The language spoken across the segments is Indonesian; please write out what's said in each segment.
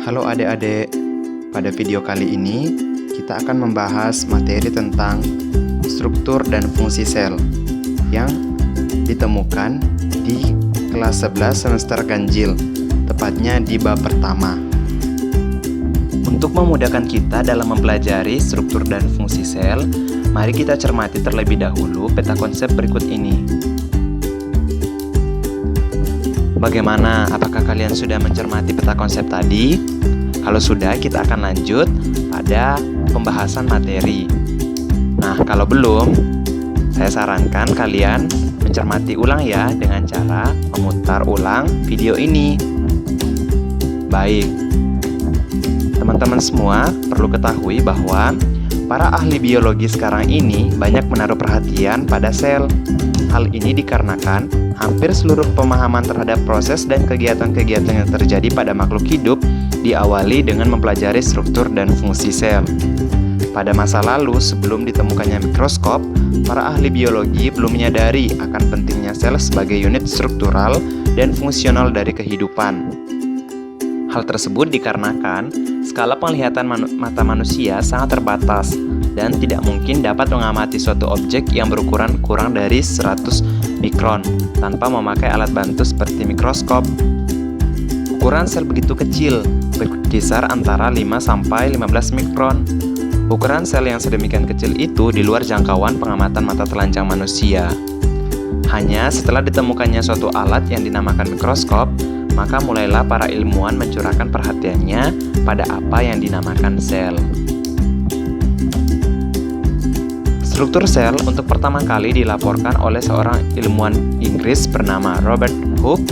Halo adik-adik, pada video kali ini kita akan membahas materi tentang struktur dan fungsi sel yang ditemukan di kelas 11 semester ganjil, tepatnya di bab pertama. Untuk memudahkan kita dalam mempelajari struktur dan fungsi sel, mari kita cermati terlebih dahulu peta konsep berikut ini. Bagaimana? Apakah kalian sudah mencermati peta konsep tadi? Kalau sudah, kita akan lanjut pada pembahasan materi. Nah, kalau belum, saya sarankan kalian mencermati ulang ya dengan cara memutar ulang video ini. Baik, teman-teman semua perlu ketahui bahwa para ahli biologi sekarang ini banyak menaruh perhatian pada sel. Hal ini dikarenakan hampir seluruh pemahaman terhadap proses dan kegiatan-kegiatan yang terjadi pada makhluk hidup diawali dengan mempelajari struktur dan fungsi sel. Pada masa lalu, sebelum ditemukannya mikroskop, para ahli biologi belum menyadari akan pentingnya sel sebagai unit struktural dan fungsional dari kehidupan. Hal tersebut dikarenakan skala penglihatan mata manusia sangat terbatas dan tidak mungkin dapat mengamati suatu objek yang berukuran kurang dari 100 mikron tanpa memakai alat bantu seperti mikroskop. Ukuran sel begitu kecil, berkisar antara 5-15 mikron. Ukuran sel yang sedemikian kecil itu di luar jangkauan pengamatan mata telanjang manusia. Hanya setelah ditemukannya suatu alat yang dinamakan mikroskop, maka mulailah para ilmuwan mencurahkan perhatiannya pada apa yang dinamakan sel. Struktur sel untuk pertama kali dilaporkan oleh seorang ilmuwan Inggris bernama Robert Hooke,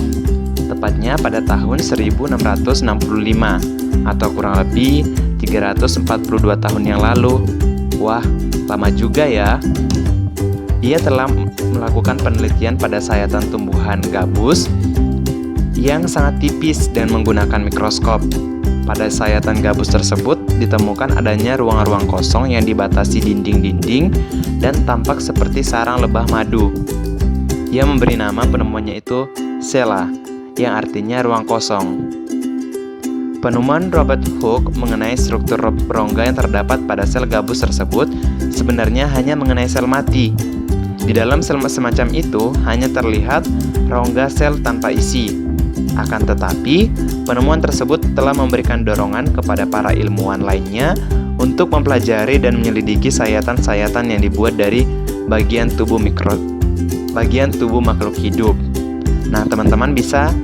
tepatnya pada tahun 1665 atau kurang lebih 342 tahun yang lalu. Wah, lama juga ya. Ia telah melakukan penelitian pada sayatan tumbuhan gabus yang sangat tipis dan menggunakan mikroskop. Pada sayatan gabus tersebut ditemukan adanya ruang-ruang kosong yang dibatasi dinding-dinding dan tampak seperti sarang lebah madu. Ia memberi nama penemuannya itu sela, yang artinya ruang kosong. Penemuan Robert Hooke mengenai struktur rongga yang terdapat pada sel gabus tersebut sebenarnya hanya mengenai sel mati. Di dalam sel semacam itu hanya terlihat rongga sel tanpa isi. Akan tetapi, penemuan tersebut telah memberikan dorongan kepada para ilmuwan lainnya untuk mempelajari dan menyelidiki sayatan-sayatan yang dibuat dari bagian tubuh makhluk hidup. Nah, teman-teman bisa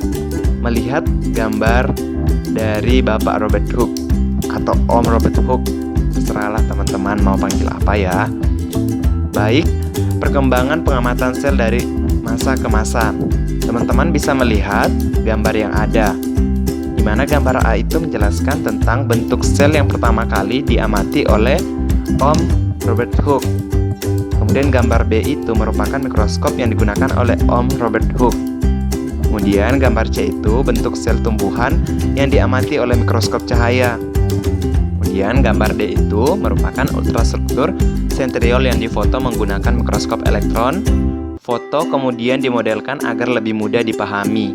melihat gambar dari Bapak Robert Hooke atau Om Robert Hooke. Terserahlah teman-teman mau panggil apa ya. Baik, perkembangan pengamatan sel dari masa ke masa. Teman-teman bisa melihat gambar yang ada, di mana gambar A itu menjelaskan tentang bentuk sel yang pertama kali diamati oleh Om Robert Hooke. Kemudian gambar B itu merupakan mikroskop yang digunakan oleh Om Robert Hooke. Kemudian gambar C itu bentuk sel tumbuhan yang diamati oleh mikroskop cahaya. Kemudian gambar D itu merupakan ultrastruktur sentriol yang difoto menggunakan mikroskop elektron. Foto kemudian dimodelkan agar lebih mudah dipahami.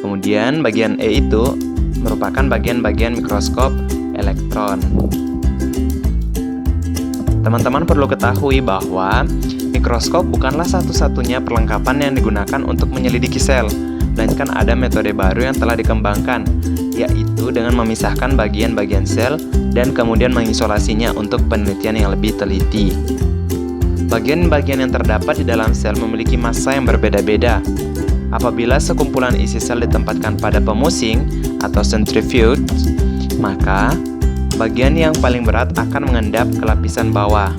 Kemudian bagian E itu merupakan bagian-bagian mikroskop elektron. Teman-teman perlu ketahui bahwa mikroskop bukanlah satu-satunya perlengkapan yang digunakan untuk menyelidiki sel, melainkan ada metode baru yang telah dikembangkan, yaitu dengan memisahkan bagian-bagian sel dan kemudian mengisolasinya untuk penelitian yang lebih teliti. Bagian-bagian yang terdapat di dalam sel memiliki massa yang berbeda-beda. Apabila sekumpulan isi sel ditempatkan pada pemusing atau centrifuge, maka bagian yang paling berat akan mengendap ke lapisan bawah.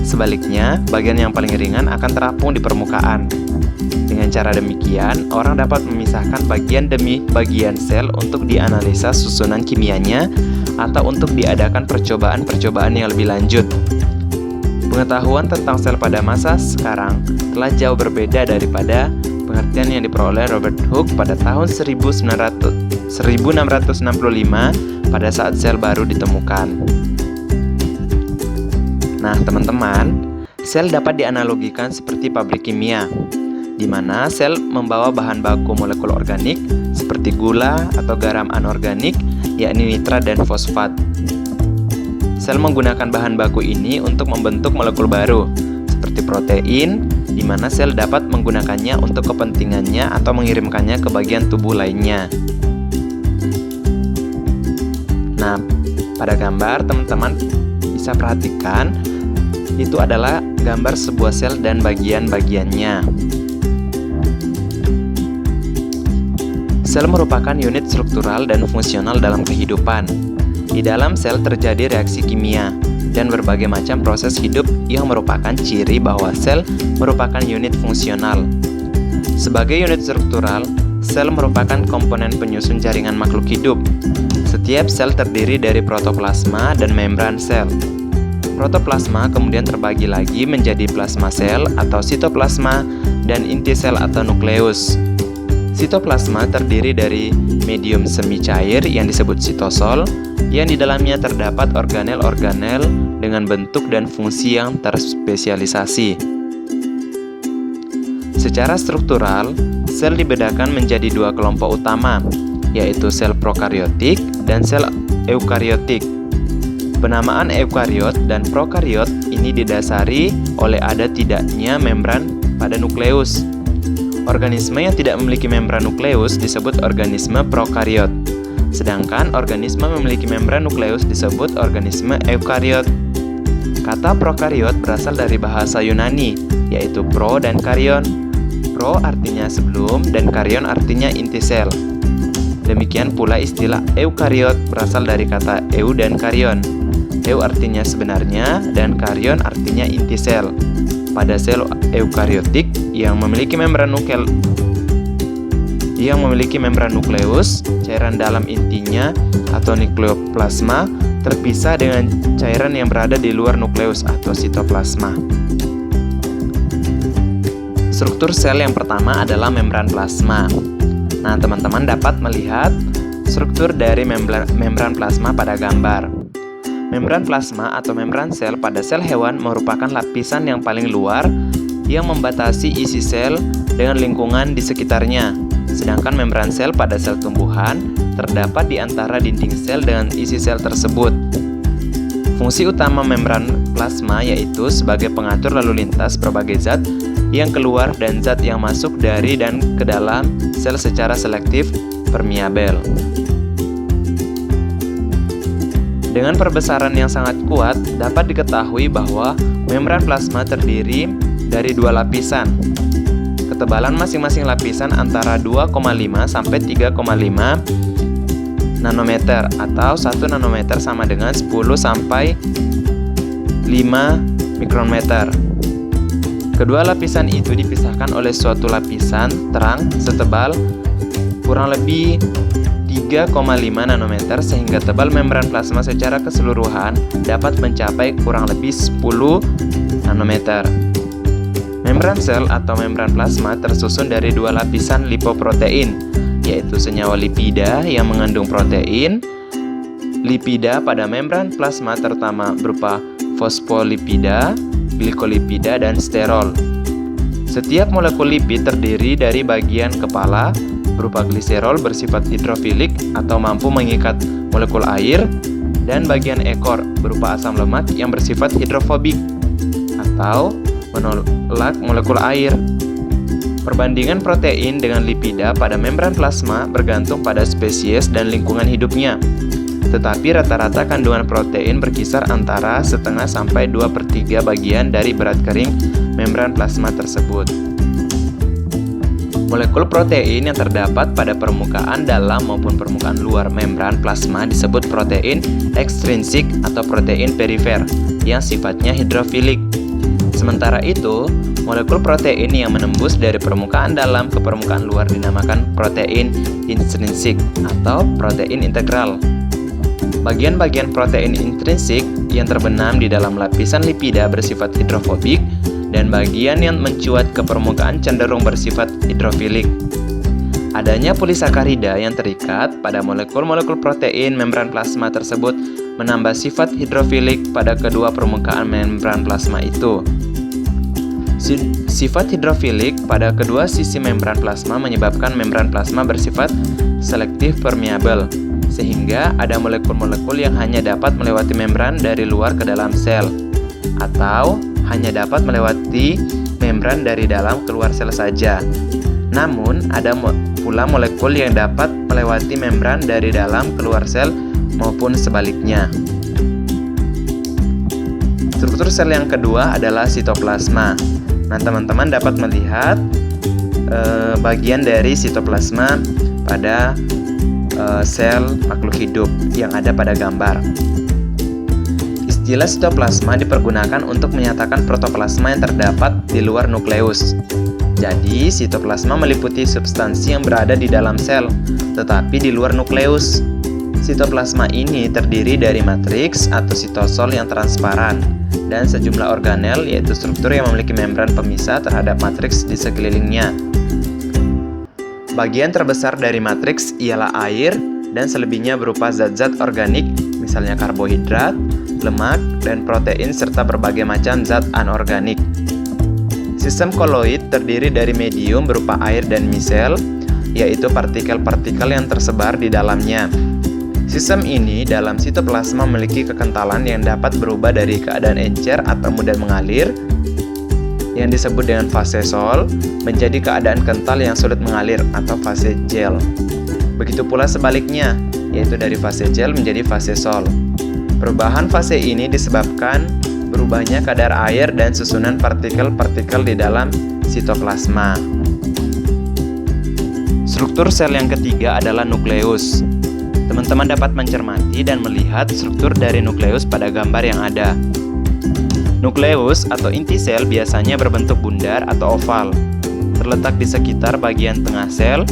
Sebaliknya, bagian yang paling ringan akan terapung di permukaan. Dengan cara demikian, orang dapat memisahkan bagian demi bagian sel untuk dianalisa susunan kimianya atau untuk diadakan percobaan-percobaan yang lebih lanjut. Pengetahuan tentang sel pada masa sekarang telah jauh berbeda daripada pengertian yang diperoleh Robert Hooke pada tahun 1665 pada saat sel baru ditemukan. Nah, teman-teman, sel dapat dianalogikan seperti pabrik kimia. di mana sel membawa bahan baku molekul organik seperti gula atau garam anorganik, yakni nitrat dan fosfat. Sel menggunakan bahan baku ini untuk membentuk molekul baru, seperti protein, di mana sel dapat menggunakannya untuk kepentingannya atau mengirimkannya ke bagian tubuh lainnya. Nah, pada gambar teman-teman bisa perhatikan, itu adalah gambar sebuah sel dan bagian-bagiannya. Sel merupakan unit struktural dan fungsional dalam kehidupan. Di dalam sel terjadi reaksi kimia dan berbagai macam proses hidup yang merupakan ciri bahwa sel merupakan unit fungsional. Sebagai unit struktural, sel merupakan komponen penyusun jaringan makhluk hidup. Setiap sel terdiri dari protoplasma dan membran sel. Protoplasma kemudian terbagi lagi menjadi plasma sel atau sitoplasma dan inti sel atau nukleus. Sitoplasma terdiri dari medium semi cair yang disebut sitosol, yang di dalamnya terdapat organel-organel dengan bentuk dan fungsi yang terspesialisasi. Secara struktural, sel dibedakan menjadi dua kelompok utama, yaitu sel prokariotik dan sel eukariotik. Penamaan eukariot dan prokariot ini didasari oleh ada tidaknya membran pada nukleus. Organisme yang tidak memiliki membran nukleus disebut organisme prokariot, sedangkan organisme memiliki membran nukleus disebut organisme eukariot. Kata prokariot berasal dari bahasa Yunani, yaitu pro dan karyon. Pro artinya sebelum dan karyon artinya inti sel. Demikian pula istilah eukariot berasal dari kata eu dan karyon. Eu artinya sebenarnya dan karyon artinya inti sel. Pada sel eukariotik yang memiliki membran nukleus, cairan dalam intinya atau nukleoplasma terpisah dengan cairan yang berada di luar nukleus atau sitoplasma. Struktur sel yang pertama adalah membran plasma. Nah, teman-teman dapat melihat struktur dari membran plasma pada gambar. Membran plasma atau membran sel pada sel hewan merupakan lapisan yang paling luar yang membatasi isi sel dengan lingkungan di sekitarnya. Sedangkan membran sel pada sel tumbuhan terdapat di antara dinding sel dengan isi sel tersebut. Fungsi utama membran plasma yaitu sebagai pengatur lalu lintas berbagai zat yang keluar dan zat yang masuk dari dan ke dalam sel secara selektif permeabel. Dengan perbesaran yang sangat kuat, dapat diketahui bahwa membran plasma terdiri dari dua lapisan. Ketebalan masing-masing lapisan antara 2,5 sampai 3,5 nanometer atau 1 nanometer sama dengan 10 sampai 5 mikrometer. Kedua lapisan itu dipisahkan oleh suatu lapisan terang setebal kurang lebih 3,5 nanometer sehingga tebal membran plasma secara keseluruhan dapat mencapai kurang lebih 10 nanometer. Membran sel atau membran plasma tersusun dari dua lapisan lipoprotein, yaitu senyawa lipida yang mengandung protein. Lipida pada membran plasma terutama berupa fosfolipida, glikolipida, dan sterol. Setiap molekul lipid terdiri dari bagian kepala berupa gliserol bersifat hidrofilik atau mampu mengikat molekul air, dan bagian ekor berupa asam lemak yang bersifat hidrofobik atau menolak molekul air. Perbandingan protein dengan lipida pada membran plasma bergantung pada spesies dan lingkungan hidupnya. Tetapi rata-rata kandungan protein berkisar antara setengah sampai 2/3 bagian dari berat kering membran plasma tersebut. Molekul protein yang terdapat pada permukaan dalam maupun permukaan luar membran plasma disebut protein ekstrinsik atau protein perifer yang sifatnya hidrofilik. Sementara itu, molekul protein yang menembus dari permukaan dalam ke permukaan luar dinamakan protein intrinsik atau protein integral. Bagian-bagian protein intrinsik yang terbenam di dalam lapisan lipida bersifat hidrofobik dan bagian yang mencuat ke permukaan cenderung bersifat hidrofilik. Adanya polisakarida yang terikat pada molekul-molekul protein membran plasma tersebut menambah sifat hidrofilik pada kedua permukaan membran plasma itu. Sifat hidrofilik pada kedua sisi membran plasma menyebabkan membran plasma bersifat selektif permeabel, sehingga ada molekul-molekul yang hanya dapat melewati membran dari luar ke dalam sel, atau hanya dapat melewati membran dari dalam keluar sel saja. Namun, ada pula molekul yang dapat melewati membran dari dalam keluar sel maupun sebaliknya. Struktur sel yang kedua adalah sitoplasma. Nah, teman-teman dapat melihat bagian dari sitoplasma pada sel makhluk hidup yang ada pada gambar. Istilah sitoplasma dipergunakan untuk menyatakan protoplasma yang terdapat di luar nukleus. Jadi, sitoplasma meliputi substansi yang berada di dalam sel, tetapi di luar nukleus. Sitoplasma ini terdiri dari matriks atau sitosol yang transparan dan sejumlah organel, yaitu struktur yang memiliki membran pemisah terhadap matriks di sekelilingnya. Bagian terbesar dari matriks ialah air dan selebihnya berupa zat-zat organik, misalnya karbohidrat, lemak, dan protein serta berbagai macam zat anorganik. Sistem koloid terdiri dari medium berupa air dan misel, yaitu partikel-partikel yang tersebar di dalamnya. Sistem ini dalam sitoplasma memiliki kekentalan yang dapat berubah dari keadaan encer atau mudah mengalir, yang disebut dengan fase sol, menjadi keadaan kental yang sulit mengalir atau fase gel. Begitu pula sebaliknya, yaitu dari fase gel menjadi fase sol. Perubahan fase ini disebabkan berubahnya kadar air dan susunan partikel-partikel di dalam sitoplasma. Struktur sel yang ketiga adalah nukleus. Teman-teman dapat mencermati dan melihat struktur dari nukleus pada gambar yang ada. Nukleus atau inti sel biasanya berbentuk bundar atau oval, terletak di sekitar bagian tengah sel.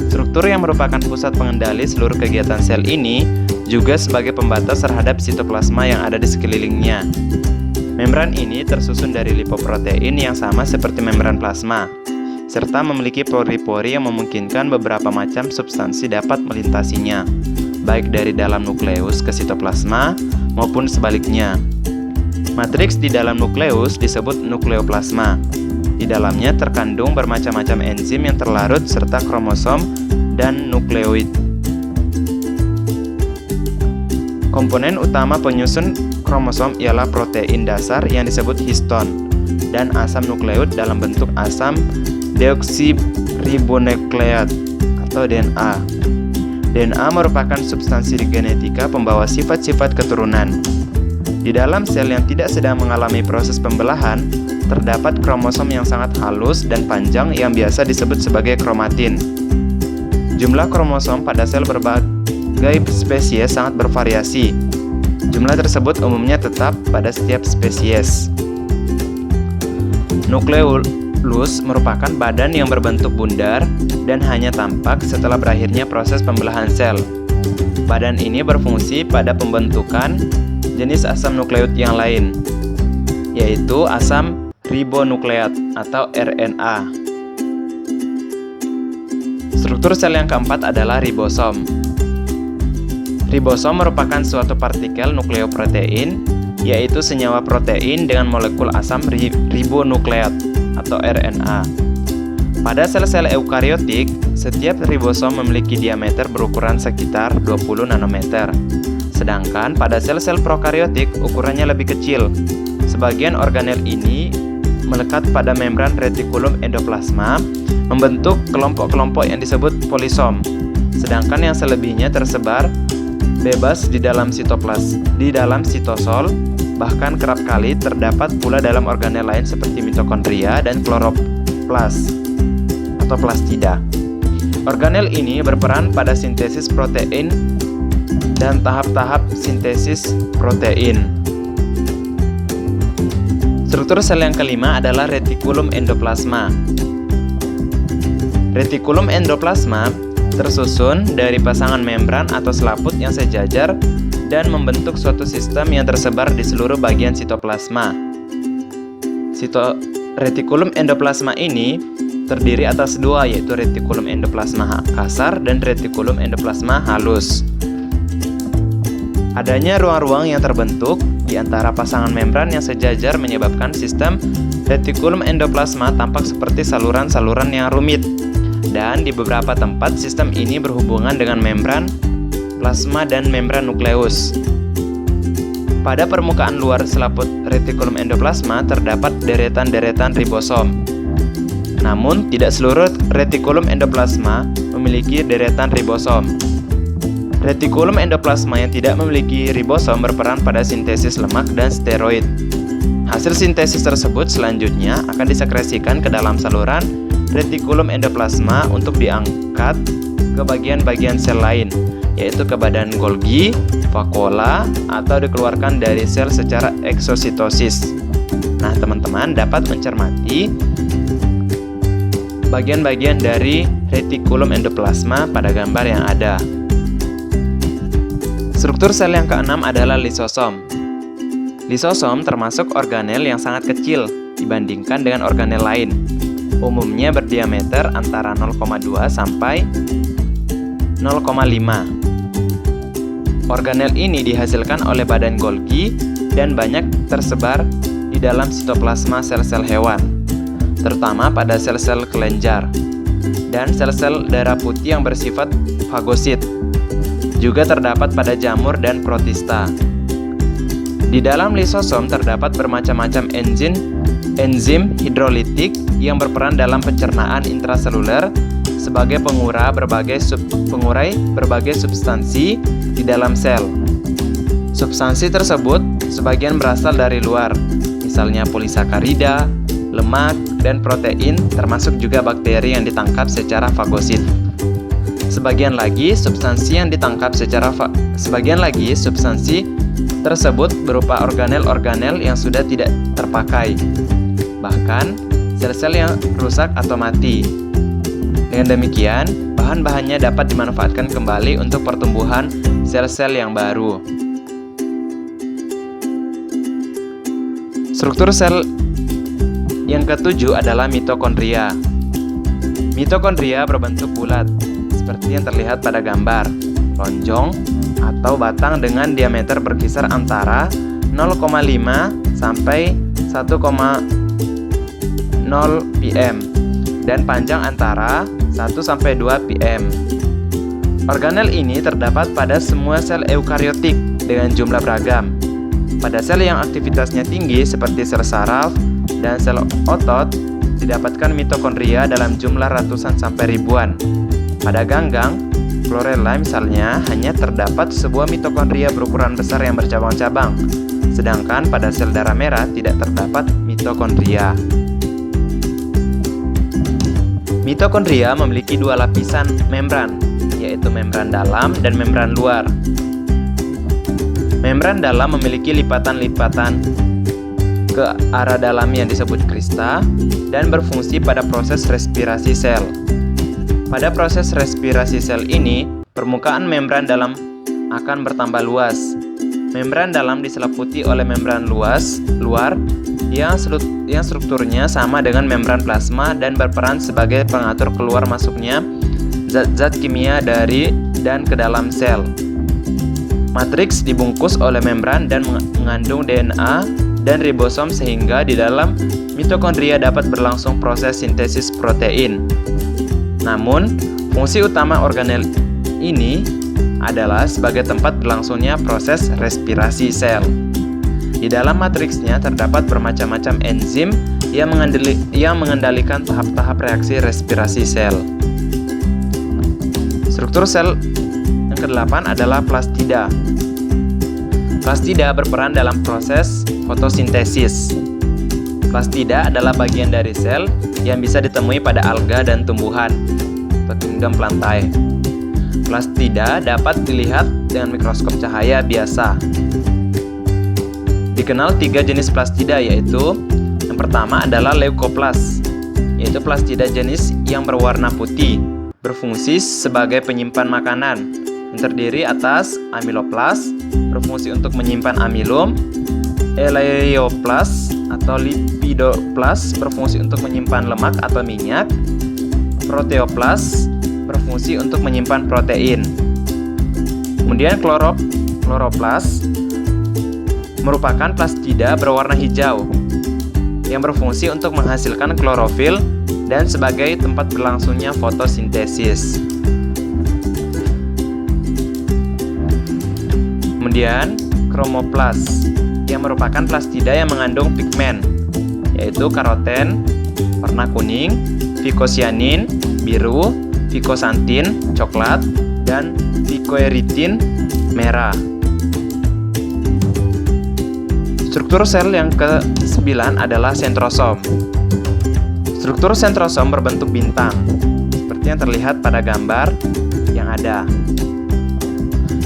Struktur yang merupakan pusat pengendali seluruh kegiatan sel ini juga sebagai pembatas terhadap sitoplasma yang ada di sekelilingnya. Membran ini tersusun dari lipoprotein yang sama seperti membran plasma, serta memiliki pori-pori yang memungkinkan beberapa macam substansi dapat melintasinya, baik dari dalam nukleus ke sitoplasma maupun sebaliknya. Matriks di dalam nukleus disebut nukleoplasma. Di dalamnya terkandung bermacam-macam enzim yang terlarut serta kromosom dan nukleoid. Komponen utama penyusun kromosom ialah protein dasar yang disebut histon dan asam nukleot dalam bentuk asam deoksiribonukleat atau DNA. DNA merupakan substansi genetika pembawa sifat-sifat keturunan. Di dalam sel yang tidak sedang mengalami proses pembelahan, terdapat kromosom yang sangat halus dan panjang yang biasa disebut sebagai kromatin. Jumlah kromosom pada sel berbagai spesies sangat bervariasi. Jumlah tersebut umumnya tetap pada setiap spesies. Nukleus merupakan badan yang berbentuk bundar dan hanya tampak setelah berakhirnya proses pembelahan sel. Badan ini berfungsi pada pembentukan jenis asam nukleot yang lain, yaitu asam ribonukleat atau RNA. Struktur sel yang keempat adalah ribosom. Ribosom merupakan suatu partikel nukleoprotein, yaitu senyawa protein dengan molekul asam ribonukleat atau RNA. Pada sel-sel eukariotik, setiap ribosom memiliki diameter berukuran sekitar 20 nanometer. Sedangkan pada sel-sel prokariotik ukurannya lebih kecil. Sebagian organel ini melekat pada membran retikulum endoplasma, membentuk kelompok-kelompok yang disebut polisom. Sedangkan yang selebihnya tersebar bebas di dalam sitosol, bahkan kerap kali terdapat pula dalam organel lain seperti mitokondria dan kloroplas atau plastida. Organel ini berperan pada sintesis protein dan tahap-tahap sintesis protein. Struktur sel yang kelima adalah retikulum endoplasma. Retikulum endoplasma tersusun dari pasangan membran atau selaput yang sejajar dan membentuk suatu sistem yang tersebar di seluruh bagian sitoplasma. Retikulum endoplasma ini terdiri atas dua, yaitu retikulum endoplasma kasar dan retikulum endoplasma halus. Adanya ruang-ruang yang terbentuk di antara pasangan membran yang sejajar menyebabkan sistem retikulum endoplasma tampak seperti saluran-saluran yang rumit. Dan di beberapa tempat sistem ini berhubungan dengan membran plasma dan membran nukleus. Pada permukaan luar selaput retikulum endoplasma terdapat deretan-deretan ribosom. Namun, tidak seluruh retikulum endoplasma memiliki deretan ribosom. Retikulum endoplasma yang tidak memiliki ribosom berperan pada sintesis lemak dan steroid. Hasil sintesis tersebut selanjutnya akan disekresikan ke dalam saluran retikulum endoplasma untuk diangkat ke bagian-bagian sel lain, yaitu ke badan Golgi, vakuola, atau dikeluarkan dari sel secara eksositosis. Nah, teman-teman dapat mencermati bagian-bagian dari retikulum endoplasma pada gambar yang ada. Struktur sel yang keenam adalah lisosom. Lisosom termasuk organel yang sangat kecil dibandingkan dengan organel lain. Umumnya berdiameter antara 0,2 sampai 0,5. Organel ini dihasilkan oleh badan Golgi dan banyak tersebar di dalam sitoplasma sel-sel hewan, terutama pada sel-sel kelenjar dan sel-sel darah putih yang bersifat fagosit. Juga terdapat pada jamur dan protista. Di dalam lisosom terdapat bermacam-macam enzim hidrolitik yang berperan dalam pencernaan intraseluler sebagai pengurai berbagai substansi di dalam sel. Substansi tersebut sebagian berasal dari luar, misalnya polisakarida, lemak, dan protein, termasuk juga bakteri yang ditangkap secara fagosit. Sebagian lagi substansi tersebut berupa organel-organel yang sudah tidak terpakai, bahkan sel-sel yang rusak atau mati. Dengan demikian, bahan-bahannya dapat dimanfaatkan kembali untuk pertumbuhan sel-sel yang baru. Struktur sel yang ketujuh adalah mitokondria. Mitokondria berbentuk bulat, seperti yang terlihat pada gambar, lonjong atau batang dengan diameter berkisar antara 0,5 sampai 1,0 pm dan panjang antara 1 sampai 2 pm. Organel ini terdapat pada semua sel eukariotik dengan jumlah beragam. Pada sel yang aktivitasnya tinggi seperti sel saraf dan sel otot didapatkan mitokondria dalam jumlah ratusan sampai ribuan. Pada ganggang, chlorella misalnya, hanya terdapat sebuah mitokondria berukuran besar yang bercabang-cabang, sedangkan pada sel darah merah tidak terdapat mitokondria. Mitokondria memiliki dua lapisan membran, yaitu membran dalam dan membran luar. Membran dalam memiliki lipatan-lipatan ke arah dalam yang disebut krista dan berfungsi pada proses respirasi sel. Pada proses respirasi sel ini, permukaan membran dalam akan bertambah luas. Membran dalam diselimuti oleh membran luar yang strukturnya sama dengan membran plasma dan berperan sebagai pengatur keluar masuknya zat-zat kimia dari dan ke dalam sel. Matriks dibungkus oleh membran dan mengandung DNA dan ribosom sehingga di dalam mitokondria dapat berlangsung proses sintesis protein. Namun, fungsi utama organel ini adalah sebagai tempat berlangsungnya proses respirasi sel. Di dalam matriksnya terdapat bermacam-macam enzim yang mengendalikan tahap-tahap reaksi respirasi sel. Struktur sel yang ke-8 adalah plastida. Plastida berperan dalam proses fotosintesis. Plastida adalah bagian dari sel yang bisa ditemui pada alga dan tumbuhan atau kingdom plantae. Plastida dapat dilihat dengan mikroskop cahaya biasa. Dikenal 3 jenis plastida, yaitu yang pertama adalah leukoplas, yaitu plastida jenis yang berwarna putih, berfungsi sebagai penyimpan makanan, yang terdiri atas amiloplas, berfungsi untuk menyimpan amilum, eleoplas atau lipidoplas, berfungsi untuk menyimpan lemak atau minyak, proteoplas, berfungsi untuk menyimpan protein. Kemudian Kloroplas merupakan plastida berwarna hijau yang berfungsi untuk menghasilkan klorofil dan sebagai tempat berlangsungnya fotosintesis. Kemudian kromoplas yang merupakan plastida yang mengandung pigmen, yaitu karoten warna kuning, vicocyanin biru, vicosantin coklat, dan vicoerythrin merah. Struktur sel yang ke-9 adalah sentrosom. Struktur sentrosom berbentuk bintang, seperti yang terlihat pada gambar yang ada,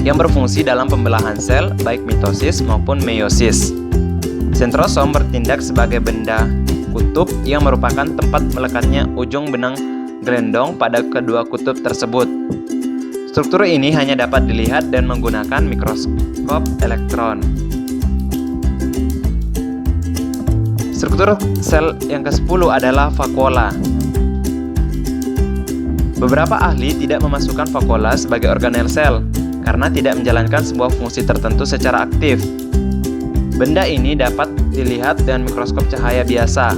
yang berfungsi dalam pembelahan sel baik mitosis maupun meiosis. Sentrosom bertindak sebagai benda kutub yang merupakan tempat melekatnya ujung benang gelendong pada kedua kutub tersebut. Struktur ini hanya dapat dilihat dan menggunakan mikroskop elektron. Struktur sel yang ke-10 adalah vakuola. Beberapa ahli tidak memasukkan vakuola sebagai organel sel karena tidak menjalankan sebuah fungsi tertentu secara aktif. Benda ini dapat dilihat dengan mikroskop cahaya biasa.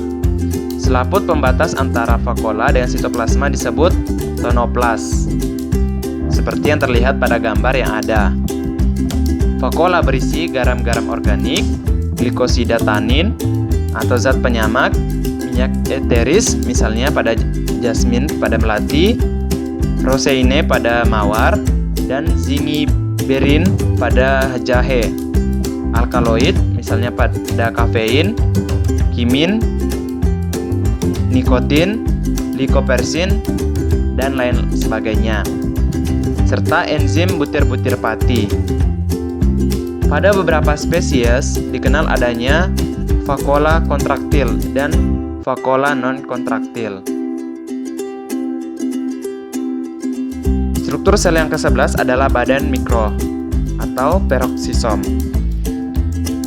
Selaput pembatas antara vakuola dengan sitoplasma disebut tonoplas, seperti yang terlihat pada gambar yang ada. Vakuola berisi garam-garam organik, glikosida tanin, atau zat penyamak, minyak eteris misalnya pada jasmin pada melati, roseine pada mawar, dan zingiberin pada jahe. Alkaloid misalnya pada kafein, kimin, nikotin, likopersin, dan lain sebagainya, serta enzim butir-butir pati. Pada beberapa spesies dikenal adanya vakuola kontraktil dan vakuola non-kontraktil. Struktur sel yang ke-11 adalah badan mikro atau peroksisom.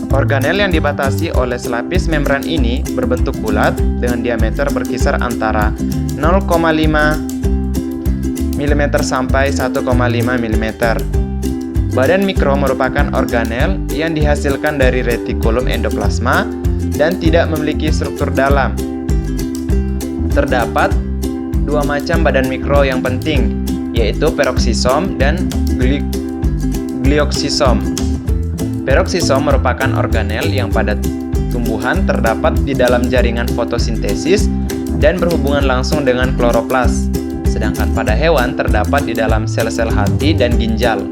Organel yang dibatasi oleh selapis membran ini berbentuk bulat dengan diameter berkisar antara 0,5 mm sampai 1,5 mm. Badan mikro merupakan organel yang dihasilkan dari retikulum endoplasma dan tidak memiliki struktur dalam. Terdapat dua macam badan mikro yang penting, yaitu peroksisom dan glioksisom. Peroksisom merupakan organel yang pada tumbuhan terdapat di dalam jaringan fotosintesis dan berhubungan langsung dengan kloroplas, sedangkan pada hewan terdapat di dalam sel-sel hati dan ginjal.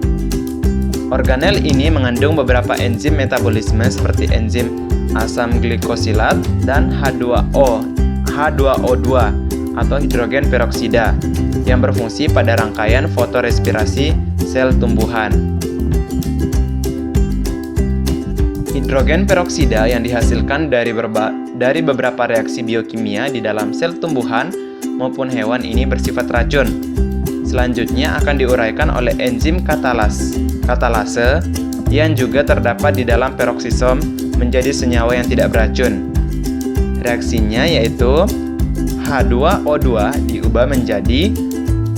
Organel ini mengandung beberapa enzim metabolisme seperti enzim asam glikosilat dan H2O2 atau hidrogen peroksida yang berfungsi pada rangkaian fotorespirasi sel tumbuhan. Hidrogen peroksida yang dihasilkan dari beberapa reaksi biokimia di dalam sel tumbuhan maupun hewan ini bersifat racun. Selanjutnya akan diuraikan oleh enzim katalase yang juga terdapat di dalam peroksisom menjadi senyawa yang tidak beracun. Reaksinya yaitu H2O2 diubah menjadi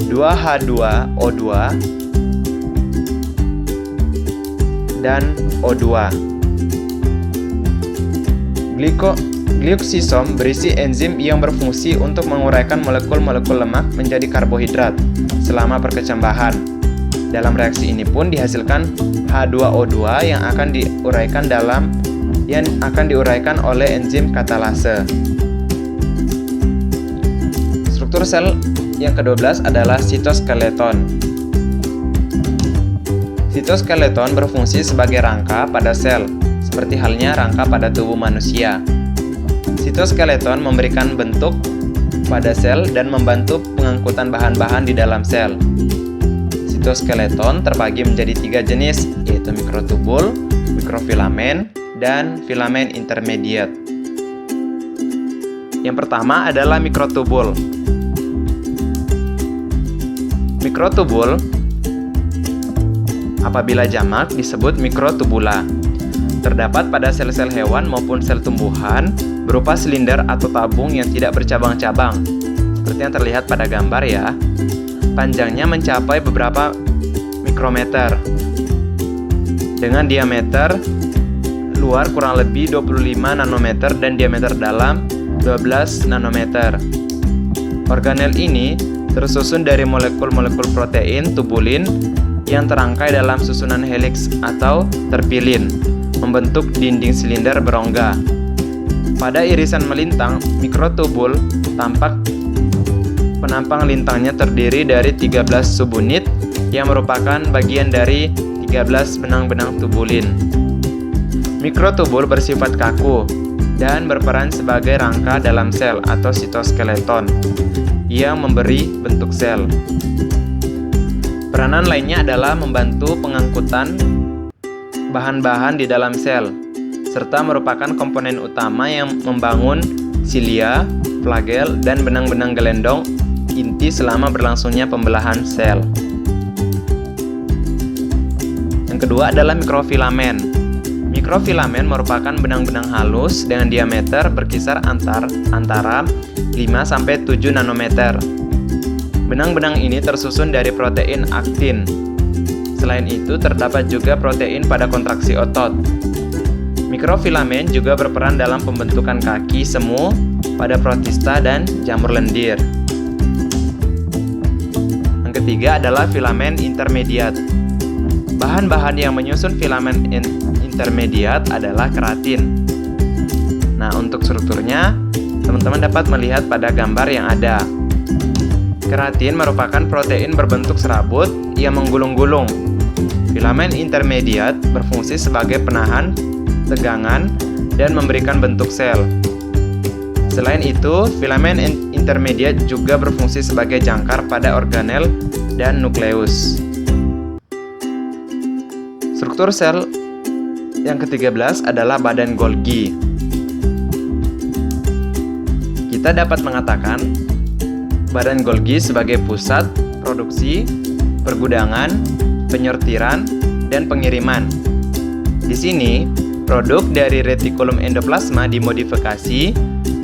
2H2O2 dan O2. Glioksisom berisi enzim yang berfungsi untuk menguraikan molekul-molekul lemak menjadi karbohidrat selama perkecambahan. Dalam reaksi ini pun dihasilkan H2O2 yang akan diuraikan oleh enzim katalase. Struktur sel yang ke-12 adalah sitoskeleton. Sitoskeleton berfungsi sebagai rangka pada sel, seperti halnya rangka pada tubuh manusia. Sitoskeleton memberikan bentuk pada sel dan membantu pengangkutan bahan-bahan di dalam sel. Sitoskeleton terbagi menjadi 3 jenis, yaitu mikrotubul, mikrofilamen, dan filamen intermediate. Yang pertama adalah mikrotubul. Mikrotubul apabila jamak disebut mikrotubula. Terdapat pada sel-sel hewan maupun sel tumbuhan berupa silinder atau tabung yang tidak bercabang-cabang, seperti yang terlihat pada gambar ya. Panjangnya mencapai beberapa mikrometer. dengan diameter luar kurang lebih 25 nanometer dan diameter dalam 12 nanometer. Organel ini tersusun dari molekul-molekul protein tubulin yang terangkai dalam susunan heliks atau terpilin, membentuk dinding silinder berongga. Pada irisan melintang, mikrotubul penampang lintangnya terdiri dari 13 subunit yang merupakan bagian dari 13 benang-benang tubulin. Mikrotubul bersifat kaku dan berperan sebagai rangka dalam sel atau sitoskeleton yang memberi bentuk sel. Peranan lainnya adalah membantu pengangkutan bahan-bahan di dalam sel, serta merupakan komponen utama yang membangun silia, flagel, dan benang-benang gelendong inti selama berlangsungnya pembelahan sel. Yang kedua adalah mikrofilamen. Mikrofilamen merupakan benang-benang halus dengan diameter berkisar antara 5-7 nanometer. Benang-benang ini tersusun dari protein aktin. Selain itu, terdapat juga protein pada kontraksi otot. Mikrofilamen juga berperan dalam pembentukan kaki semu pada protista dan jamur lendir. Yang ketiga adalah filamen intermediat. Bahan-bahan yang menyusun filamen intermediat adalah keratin. Nah, untuk strukturnya, teman-teman dapat melihat pada gambar yang ada. Keratin merupakan protein berbentuk serabut yang menggulung-gulung. Filamen intermediat berfungsi sebagai penahan tegangan dan memberikan bentuk sel. Selain itu, filamen intermediat juga berfungsi sebagai jangkar pada organel dan nukleus. Struktur sel yang ke-13 adalah badan Golgi. Kita dapat mengatakan badan Golgi sebagai pusat produksi, pergudangan, penyortiran, dan pengiriman. Di sini, produk dari retikulum endoplasma dimodifikasi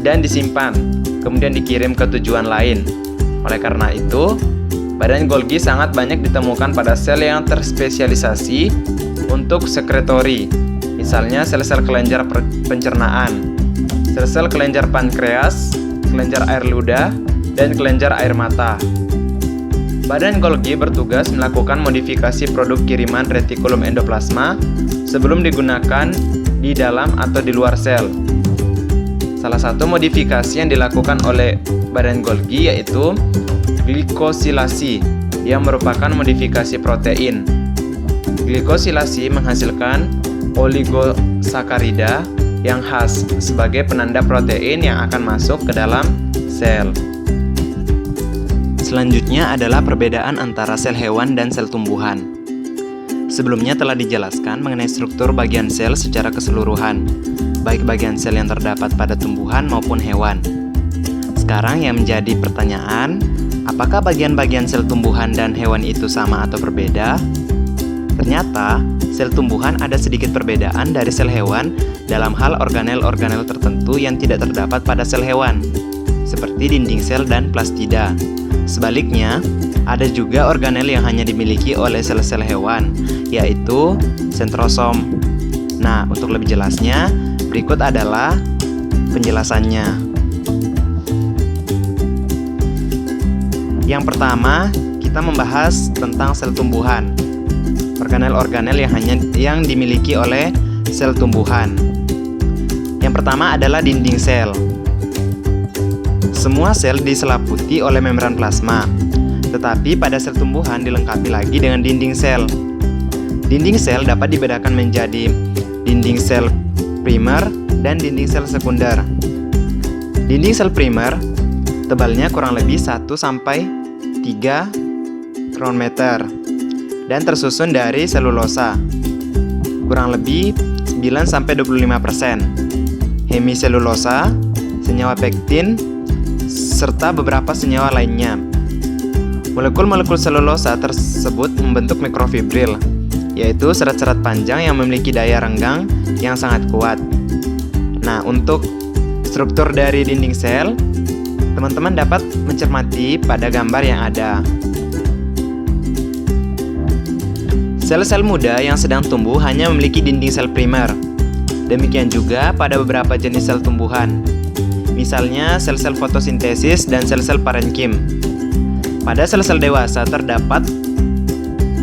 dan disimpan, kemudian dikirim ke tujuan lain. Oleh karena itu, badan Golgi sangat banyak ditemukan pada sel yang terspesialisasi untuk sekretori, misalnya sel-sel kelenjar pencernaan, sel-sel kelenjar pankreas, kelenjar air ludah, dan kelenjar air mata. Badan Golgi bertugas melakukan modifikasi produk kiriman retikulum endoplasma sebelum digunakan di dalam atau di luar sel. Salah satu modifikasi yang dilakukan oleh badan Golgi yaitu glikosilasi, yang merupakan modifikasi protein. Glikosilasi menghasilkan oligosakarida yang khas sebagai penanda protein yang akan masuk ke dalam sel. Selanjutnya adalah perbedaan antara sel hewan dan sel tumbuhan. Sebelumnya telah dijelaskan mengenai struktur bagian sel secara keseluruhan, baik bagian sel yang terdapat pada tumbuhan maupun hewan. Sekarang yang menjadi pertanyaan, apakah bagian-bagian sel tumbuhan dan hewan itu sama atau berbeda? Ternyata, sel tumbuhan ada sedikit perbedaan dari sel hewan dalam hal organel-organel tertentu yang tidak terdapat pada sel hewan, seperti dinding sel dan plastida. Sebaliknya, ada juga organel yang hanya dimiliki oleh sel-sel hewan, yaitu sentrosom. Nah, untuk lebih jelasnya, berikut adalah penjelasannya. Yang pertama, kita membahas tentang sel tumbuhan. Organel-organel yang dimiliki oleh sel tumbuhan. Yang pertama adalah dinding sel. Semua sel diselimuti oleh membran plasma, tetapi pada sel tumbuhan dilengkapi lagi dengan dinding sel. Dinding sel dapat dibedakan menjadi dinding sel primer dan dinding sel sekunder. Dinding sel primer tebalnya kurang lebih 1-3 mikrometer dan tersusun dari selulosa, kurang lebih 9-25%, hemiselulosa, senyawa pektin, serta beberapa senyawa lainnya. Molekul-molekul selulosa tersebut membentuk mikrofibril, yaitu serat-serat panjang yang memiliki daya renggang yang sangat kuat. Nah, untuk struktur dari dinding sel, teman-teman dapat mencermati pada gambar yang ada. Sel-sel muda yang sedang tumbuh hanya memiliki dinding sel primer. Demikian juga pada beberapa jenis sel tumbuhan, misalnya sel-sel fotosintesis dan sel-sel parenkim. Pada sel-sel dewasa terdapat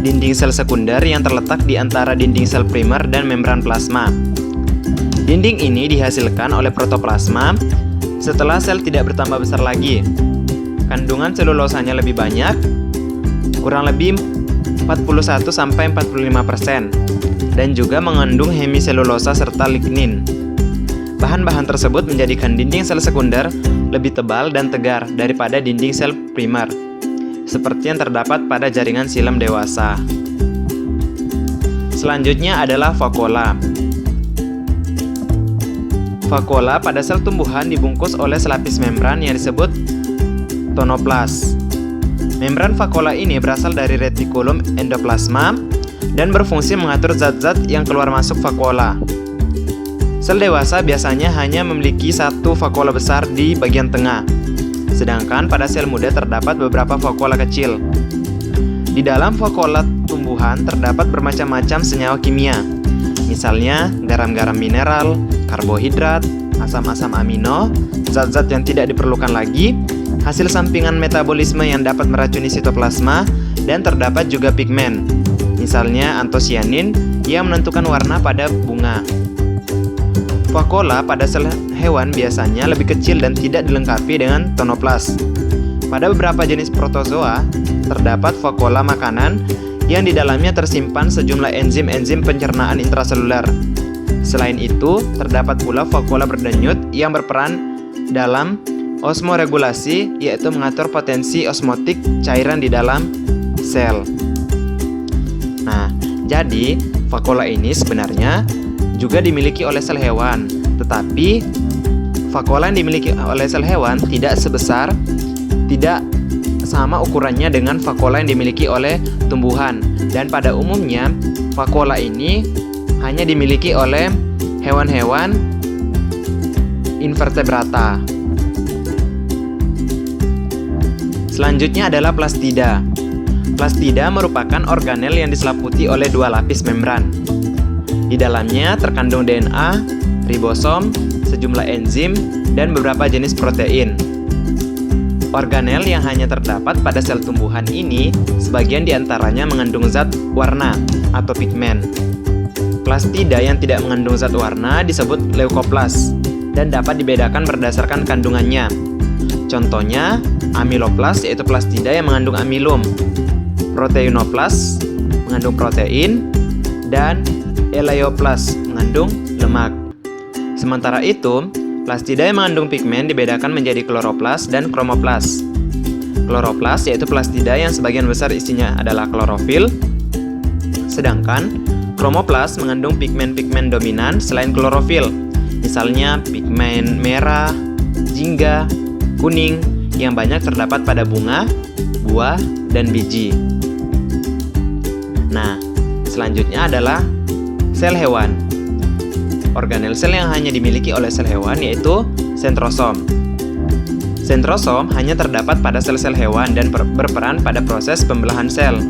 dinding sel sekunder yang terletak di antara dinding sel primer dan membran plasma. Dinding ini dihasilkan oleh protoplasma setelah sel tidak bertambah besar lagi. Kandungan selulosanya lebih banyak, kurang lebih 41-45%, dan juga mengandung hemiselulosa serta lignin. Bahan-bahan tersebut menjadikan dinding sel sekunder lebih tebal dan tegar daripada dinding sel primer, seperti yang terdapat pada jaringan xilem dewasa. Selanjutnya adalah vakuola. Vakuola pada sel tumbuhan dibungkus oleh selapis membran yang disebut tonoplas. Membran vakuola ini berasal dari retikulum endoplasma dan berfungsi mengatur zat-zat yang keluar masuk vakuola. Sel dewasa biasanya hanya memiliki satu vakuola besar di bagian tengah, sedangkan pada sel muda terdapat beberapa vakuola kecil. Di dalam vakuola tumbuhan terdapat bermacam-macam senyawa kimia, misalnya garam-garam mineral, karbohidrat, asam-asam amino, zat-zat yang tidak diperlukan lagi, hasil sampingan metabolisme yang dapat meracuni sitoplasma, dan terdapat juga pigmen, misalnya antosianin yang menentukan warna pada bunga. Vakuola pada sel hewan biasanya lebih kecil dan tidak dilengkapi dengan tonoplas. Pada beberapa jenis protozoa, terdapat vakuola makanan yang di dalamnya tersimpan sejumlah enzim-enzim pencernaan intraseluler. Selain itu, terdapat pula vakuola berdenyut yang berperan dalam osmoregulasi, yaitu mengatur potensi osmotik cairan di dalam sel. Nah, jadi vakuola ini sebenarnya juga dimiliki oleh sel hewan, tetapi vakuola yang dimiliki oleh sel hewan tidak sama ukurannya dengan vakuola yang dimiliki oleh tumbuhan, dan pada umumnya vakuola ini hanya dimiliki oleh hewan-hewan invertebrata. Selanjutnya adalah plastida. Plastida merupakan organel yang diselimuti oleh dua lapis membran. Di dalamnya terkandung DNA, ribosom, sejumlah enzim, dan beberapa jenis protein. Organel yang hanya terdapat pada sel tumbuhan ini, sebagian diantaranya mengandung zat warna atau pigmen. Plastida yang tidak mengandung zat warna disebut leukoplas dan dapat dibedakan berdasarkan kandungannya. Contohnya, amiloplas yaitu plastida yang mengandung amilum, proteinoplas mengandung protein, dan elaioplas mengandung lemak. Sementara itu, plastida yang mengandung pigmen dibedakan menjadi kloroplas dan kromoplas. Kloroplas yaitu plastida yang sebagian besar isinya adalah klorofil, sedangkan kromoplas mengandung pigmen-pigmen dominan selain klorofil, misalnya pigmen merah, jingga, kuning yang banyak terdapat pada bunga, buah, dan biji. Nah, selanjutnya adalah sel hewan. Organel sel yang hanya dimiliki oleh sel hewan yaitu sentrosom. Sentrosom hanya terdapat pada sel-sel hewan dan berperan pada proses pembelahan sel.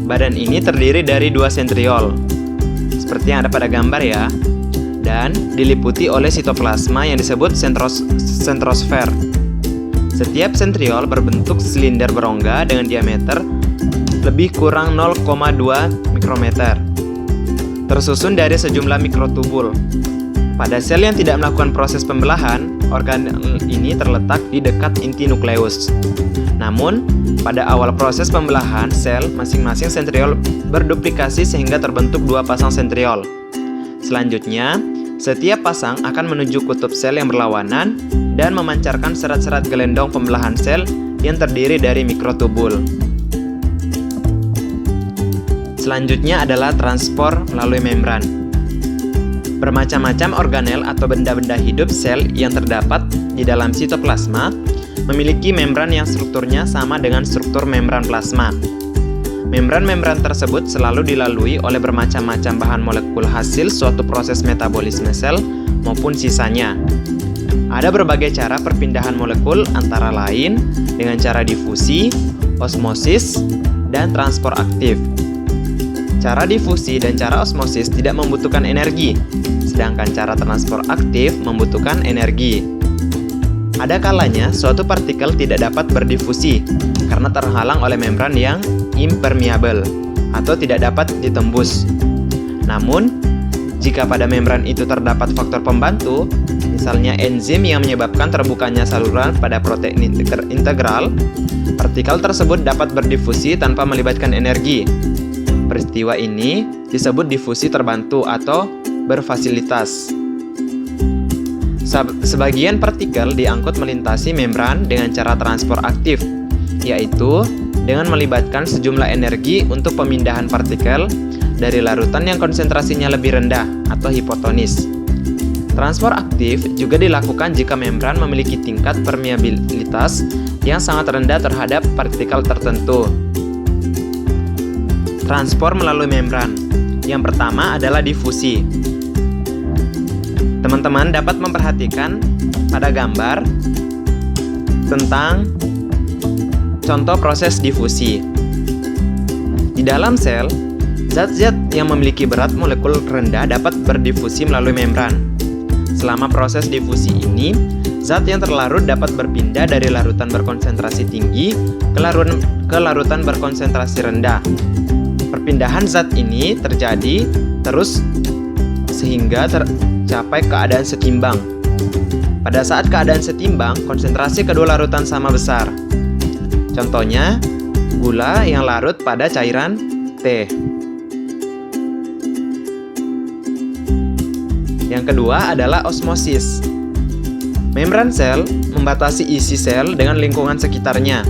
Badan ini terdiri dari dua sentriol, seperti yang ada pada gambar ya, dan diliputi oleh sitoplasma yang disebut sentrosfer. Setiap sentriol berbentuk silinder berongga dengan diameter lebih kurang 0,2 mikrometer, tersusun dari sejumlah mikrotubul. Pada sel yang tidak melakukan proses pembelahan, organel ini terletak di dekat inti nukleus. Namun, pada awal proses pembelahan sel, masing-masing sentriol berduplikasi sehingga terbentuk dua pasang sentriol. Selanjutnya, setiap pasang akan menuju kutub sel yang berlawanan dan memancarkan serat-serat gelendong pembelahan sel yang terdiri dari mikrotubul. Selanjutnya adalah transport melalui membran. Bermacam-macam organel atau benda-benda hidup sel yang terdapat di dalam sitoplasma memiliki membran yang strukturnya sama dengan struktur membran plasma. Membran-membran tersebut selalu dilalui oleh bermacam-macam bahan molekul hasil suatu proses metabolisme sel maupun sisanya. Ada berbagai cara perpindahan molekul antara lain dengan cara difusi, osmosis, dan transport aktif. Cara difusi dan cara osmosis tidak membutuhkan energi, sedangkan cara transport aktif membutuhkan energi. Ada kalanya suatu partikel tidak dapat berdifusi karena terhalang oleh membran yang impermeable atau tidak dapat ditembus. Namun, jika pada membran itu terdapat faktor pembantu, misalnya enzim yang menyebabkan terbukanya saluran pada protein integral, partikel tersebut dapat berdifusi tanpa melibatkan energi. Peristiwa ini disebut difusi terbantu atau berfasilitas. Sebagian partikel diangkut melintasi membran dengan cara transport aktif, yaitu dengan melibatkan sejumlah energi untuk pemindahan partikel dari larutan yang konsentrasinya lebih rendah atau hipotonis. Transport aktif juga dilakukan jika membran memiliki tingkat permeabilitas yang sangat rendah terhadap partikel tertentu. Transport melalui membran. Yang pertama adalah difusi. Teman-teman dapat memperhatikan pada gambar tentang contoh proses difusi. Di dalam sel, zat-zat yang memiliki berat molekul rendah dapat berdifusi melalui membran. Selama proses difusi ini, zat yang terlarut dapat berpindah dari larutan berkonsentrasi tinggi ke larutan berkonsentrasi rendah. Perpindahan zat ini terjadi terus sehingga tercapai keadaan setimbang. Pada saat keadaan setimbang, konsentrasi kedua larutan sama besar. Contohnya, gula yang larut pada cairan teh. Yang kedua adalah osmosis. Membran sel membatasi isi sel dengan lingkungan sekitarnya.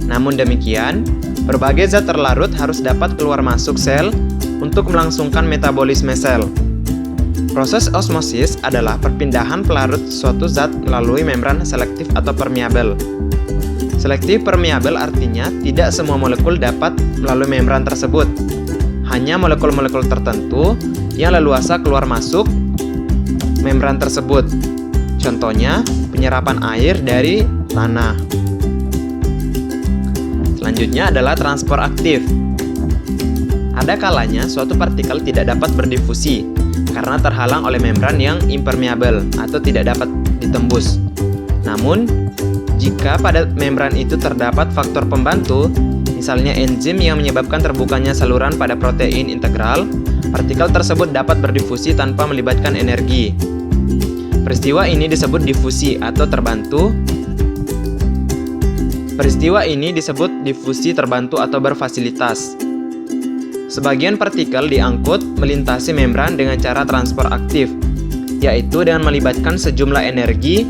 Namun demikian, berbagai zat terlarut harus dapat keluar masuk sel untuk melangsungkan metabolisme sel. Proses osmosis adalah perpindahan pelarut suatu zat melalui membran selektif atau permeabel. Selektif permeabel artinya tidak semua molekul dapat melalui membran tersebut. Hanya molekul-molekul tertentu yang leluasa keluar masuk membran tersebut. Contohnya, penyerapan air dari tanah. Selanjutnya adalah transport aktif. Ada kalanya suatu partikel tidak dapat berdifusi karena terhalang oleh membran yang impermeable atau tidak dapat ditembus. Namun, jika pada membran itu terdapat faktor pembantu, misalnya enzim yang menyebabkan terbukanya saluran pada protein integral, partikel tersebut dapat berdifusi tanpa melibatkan energi. Peristiwa ini disebut difusi atau terbantu. Peristiwa ini disebut difusi terbantu atau berfasilitas. Sebagian partikel diangkut melintasi membran dengan cara transport aktif, yaitu dengan melibatkan sejumlah energi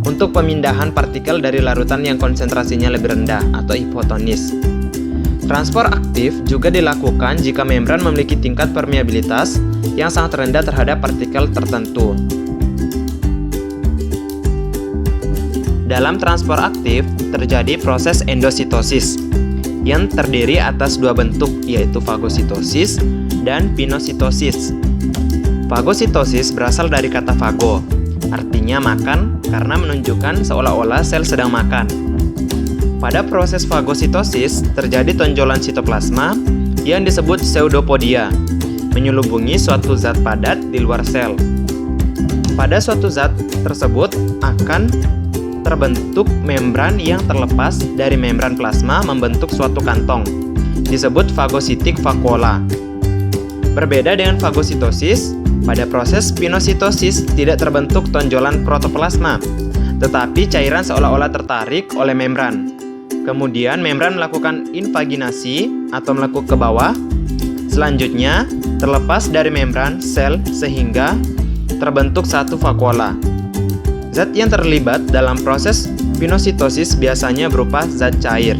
untuk pemindahan partikel dari larutan yang konsentrasinya lebih rendah atau hipotonis. Transport aktif juga dilakukan jika membran memiliki tingkat permeabilitas yang sangat rendah terhadap partikel tertentu. Dalam transport aktif terjadi proses endositosis yang terdiri atas dua bentuk, yaitu fagositosis dan pinositosis. Fagositosis berasal dari kata fago, artinya makan karena menunjukkan seolah-olah sel sedang makan. Pada proses fagositosis terjadi tonjolan sitoplasma yang disebut pseudopodia, menyelubungi suatu zat padat di luar sel. Pada suatu zat tersebut akan terbentuk membran yang terlepas dari membran plasma membentuk suatu kantong, disebut fagositik vakuola. Berbeda dengan fagositosis, pada proses pinositosis tidak terbentuk tonjolan protoplasma, tetapi cairan seolah-olah tertarik oleh membran. Kemudian membran melakukan invaginasi atau melekuk ke bawah. Selanjutnya, terlepas dari membran sel sehingga terbentuk satu vakuola. Zat yang terlibat dalam proses pinositosis biasanya berupa zat cair.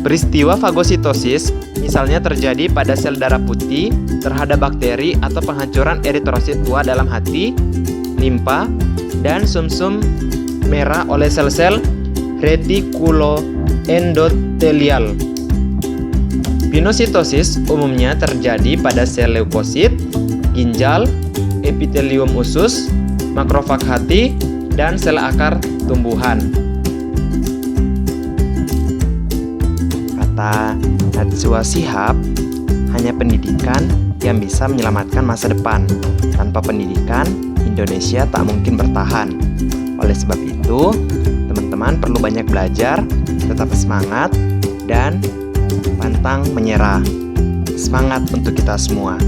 Peristiwa fagositosis misalnya terjadi pada sel darah putih terhadap bakteri atau penghancuran eritrosit tua dalam hati, limpa, dan sumsum merah oleh sel-sel retikuloendotelial. Pinositosis umumnya terjadi pada sel leukosit, ginjal, epitelium usus, makrofag hati, dan sel akar tumbuhan. kata Najwa Shihab, hanya pendidikan yang bisa menyelamatkan masa depan. Tanpa pendidikan, Indonesia tak mungkin bertahan. Oleh sebab itu, teman-teman perlu banyak belajar, tetap semangat, dan pantang menyerah. Semangat untuk kita semua.